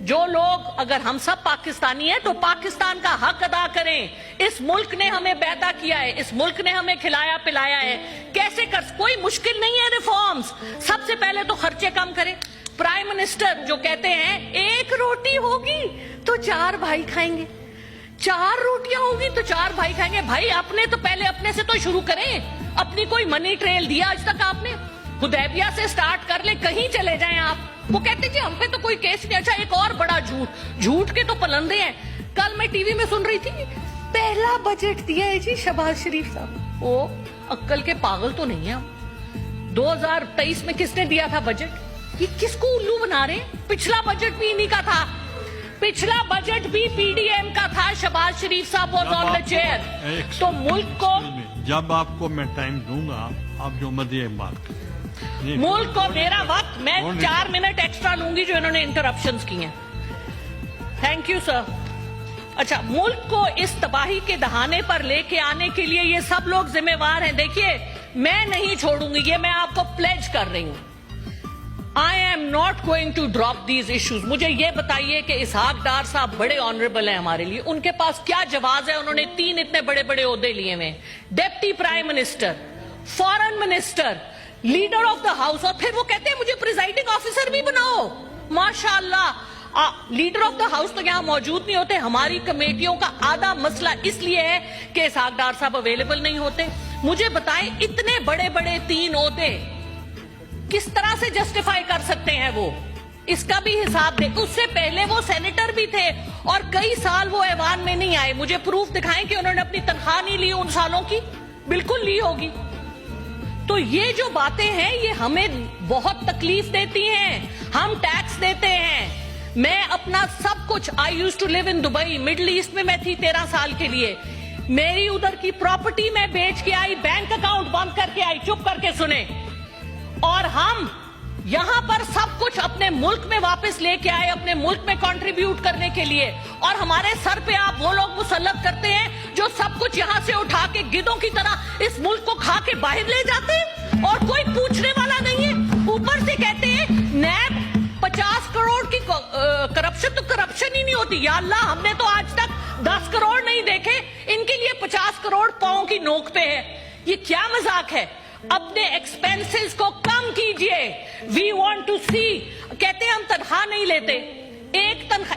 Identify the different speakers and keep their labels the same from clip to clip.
Speaker 1: जो लोग, अगर हम सब पाकिस्तानी हैं तो पाकिस्तान का हक अदा करें। इस मुल्क ने हमें पैदा किया है, इस मुल्क ने हमें खिलाया पिलाया है। कैसे कर, कोई मुश्किल नहीं है रिफॉर्म्स। सबसे पहले तो खर्चे कम करें। प्राइम मिनिस्टर जो कहते हैं एक रोटी होगी तो 4 भाई खाएंगे, 4 रोटियां होगी तो 4 भाई खाएंगे। भाई अपने तो पहले अपने से तो शुरू करें। अपनी कोई मनी ट्रेल दिया आज तक आपने? हुदैबिया से स्टार्ट कर ले, कहीं चले जाएं आप। वो कहते जी हम पे तो कोई केस नहीं। अच्छा, एक और बड़ा झूठ के तो पलंदे हैं। कल मैं टीवी में सुन रही थी, पहला बजट दिया है जी शहबाज शरीफ साहब। वो अक्कल के पागल तो नहीं है हम। 2023 में किसने दिया था बजट? ये किसको उल्लू बना रहे हैं? पिछला बजट भी इन्हीं का था, पिछला बजट भी पीडीएम का था। शहबाज शरीफ साहब वाज ऑन द चेयर। तो मुल्क को,
Speaker 2: जब आपको मैं टाइम दूंगा आप जो मर्जी बात करें।
Speaker 1: मुल्क को मेरा वक्त, मैं 4 मिनट एक्स्ट्रा लूंगी जो इन्होंने इंटरप्शंस की हैं। Thank you sir. अच्छा, मुल्क को इस तबाही के दहाने पर लेके आने के लिए ये सब लोग जिम्मेवार हैं। देखिए, मैं नहीं छोड़ूंगी, ये मैं आपको प्लेज कर रही हूं। I am not going to drop these issues. मुझे ये बताइए कि इसहाक डार साहब बड़े ऑनरेबल हैं हमारे लिए, उनके पास क्या जवाब है? उन्होंने 3 इतने बड़े बड़े ओहदे लिए हुए, deputy prime minister, foreign minister, leader of the house, और फिर वो कहते हैं मुझे प्रिजाइडिंग ऑफिसर भी बनाओ। माशाअल्लाह, लीडर ऑफ द हाउस तो यहां मौजूद नहीं होते। हमारी कमेटियों का आधा मसला इसलिए है कि इसहाक डार साहब अवेलेबल नहीं होते। मुझे बताएं, इतने बड़े बड़े 3 ओहदे किस तरह से जस्टिफाई कर सकते हैं वो? इसका भी हिसाब दे। उससे पहले वो सेनेटर भी थे और कई साल वो ऐवान में नहीं आए। मुझे प्रूफ दिखाएं कि उन्होंने अपनी तनख्वाह नहीं ली उन सालों की। बिल्कुल ली होगी। तो ये जो बातें हैं ये हमें बहुत तकलीफ देती हैं। हम टैक्स देते हैं। मैं अपना सब कुछ, I used to live in Dubai, Middle East में मैं थी 13 साल के लिए। मेरी उधर की प्रॉपर्टी मैं बेच के आई, बैंक अकाउंट बंद करके आई, चुप करके सुने। और हम यहां पर सब कुछ अपने मुल्क में वापस लेके आए, अपने मुल्क में कंट्रीब्यूट करने के लिए। और हमारे सर पे आप वो लोग मुसल्लत करते हैं जो सब कुछ यहां से उठा के गिद्धों की तरह इस मुल्क को खा के बाहर ले जाते हैं और कोई पूछने वाला नहीं है। ऊपर से कहते हैं नैब 50 करोड़ की करप्शन, तो करप्शन ही नहीं होती। या अल्लाह, हमने तो आज तक 10 करोड़ नहीं देखे, इनके लिए 50 करोड़ पांव की नोक पे है। ये क्या मजाक है? अपने एक्सपेंसेस को कम कीजिए। वी वांट टू सी। कहते हैं हम तनख्वाह नहीं लेते।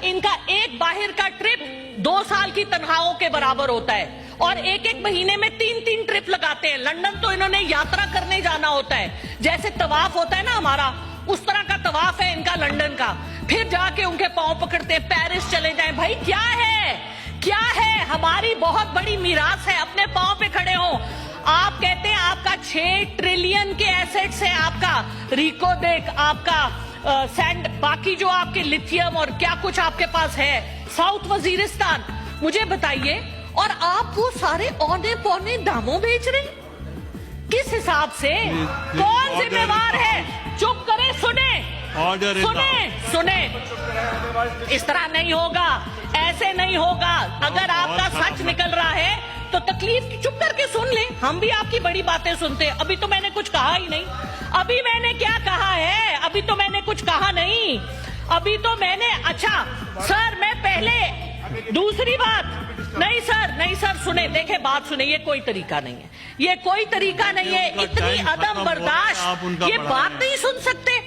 Speaker 1: इनका एक बाहर का ट्रिप 2 साल की तनख्वाहों के बराबर होता है और एक महीने में 3 ट्रिप लगाते हैं। लंदन तो इन्होंने यात्रा करने जाना होता है, जैसे तवाफ होता है ना हमारा, उस तरह का तवाफ है इनका लंदन का। फिर जाके उनके पांव पकड़ते हैं, पेरिस चले जाएं। भाई क्या है, क्या है? हमारी बहुत बड़ी मीरास है, अपने पांव पे खड़े हो। आप कहते हैं आपका 6 ट्रिलियन के एसेट्स है, आपका रिको देख, आपका सैंड, बाकी जो आपके लिथियम और क्या कुछ आपके पास है, साउथ वजीरिस्तान। मुझे बताइए, और आप वो सारे औने पौने दामों बेच रहे हैं? किस हिसाब से? कौन जिम्मेवार है? चुप करें, सुने। इस तरह नहीं होगा, ऐसे नहीं होगा। अगर आपका सच निकल रहा है तो तकलीफ की, चुप करके सुन ले। हम भी आपकी बड़ी बातें सुनते हैं। अभी तो मैंने कुछ कहा ही नहीं। अभी मैंने क्या कहा है? अभी तो मैंने कुछ कहा नहीं। अभी तो मैंने, अच्छा सर, मैं पहले दूसरी बात नहीं सर, सुने, देखे, बात सुने। ये कोई तरीका नहीं है, ये कोई तरीका नहीं है। इतनी अदम बर्दाश्त, ये बात नहीं सुन सकते।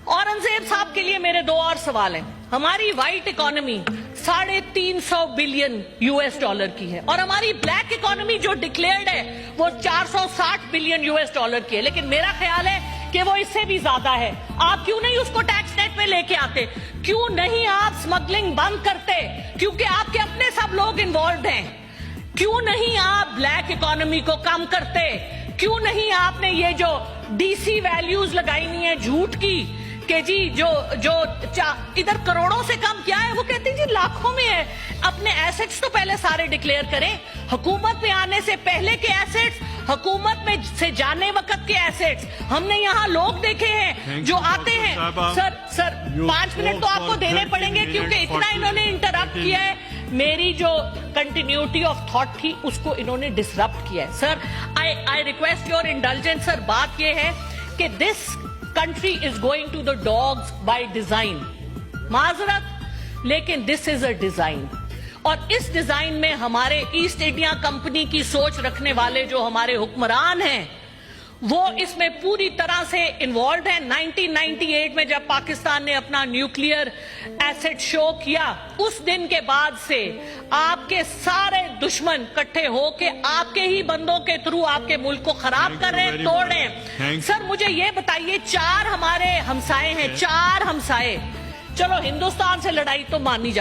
Speaker 1: औरंगजेब साहब के लिए मेरे 2 और सवाल हैं। हमारी white economy 350 billion US dollar की है और हमारी ब्लैक इकोनॉमी जो डिक्लेयर्ड है वो 460 बिलियन US डॉलर की है। लेकिन मेरा ख्याल है कि वो इससे भी ज्यादा है। आप क्यों नहीं उसको टैक्स नेट में लेके आते? क्यों नहीं आप स्मगलिंग बंद करते? क्योंकि आपके अपने सब लोग इन्वॉल्व हैं। क्यों नहीं आप ब्लैक इकोनॉमी को कम करते? क्यों नहीं आपने ये जो DC वैल्यूज लगाई नहीं है झूठ की कि जी जो इधर करोड़ों से कम क्या है, वो कहते हैं जी लाखों में है। अपने एसेट्स तो पहले सारे डिक्लेयर करें। हुकूमत में आने से पहले के एसेट्स, हुकूमत में से जाने वक्त के एसेट्स। हमने यहाँ लोग देखे हैं जो आते हैं। सर 5 मिनट तो आपको देने पड़ेंगे क्योंकि इतना इन्होंने इंटरप्ट किया है। मेरी जो कंटिन्यूटी ऑफ थॉट थी उसको इन्होंने डिसरप्ट किया है। Sir, I request your indulgence. Sir, बात यह है कि this country is going to the dogs by design. معذرت، لیکن دس از اے ڈیزائن، اور اس ڈیزائن میں ہمارے ایسٹ انڈیا کمپنی کی سوچ رکھنے والے جو ہمارے حکمران ہیں وہ اس میں پوری طرح سے انوالوڈ ہیں۔ 1998 میں جب پاکستان نے اپنا نیوکلیئر ایسٹ شو کیا، اس دن کے بعد سے آپ کے سارے دشمن کٹھے ہو کے آپ کے ہی بندوں کے تھرو آپ کے ملک کو خراب کر رہے ہیں، توڑ رہے ہیں۔ سر مجھے یہ بتائیے، 4 ہمارے ہمسائے ہیں، 4 ہمسائے، چلو ہندوستان سے لڑائی تو مانی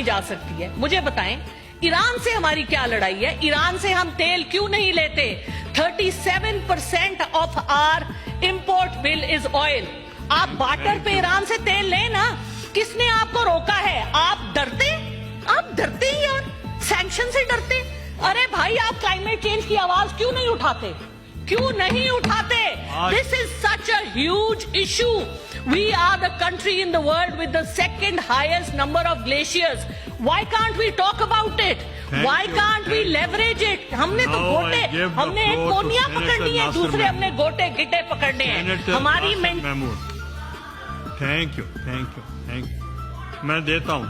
Speaker 1: جا سکتی ہے، مجھے بتائیں ایران سے ہماری کیا لڑائی ہے؟ ایران سے ہم تیل کیوں نہیں لیتے؟ 37% of our import bill is oil. آپ بارٹر پہ ایران سے تیل لیں نا، کس نے آپ کو روکا ہے؟ آپ ڈرتے ہی یار، سینکشن سے ڈرتے۔ ارے بھائی، آپ کلائمیٹ چینج کی آواز کیوں نہیں اٹھاتے؟ This is such a huge issue. We are the country in the world with the second highest number of glaciers. Why can't we talk about it? Why can't we leverage it? ہم نے تو گوٹے، ہم نے ایک کونیا پکڑنی ہے، دوسرے ہم نے گوٹے گٹے پکڑنے ہیں۔ ہماری
Speaker 2: تھینک یو، میں دیتا ہوں۔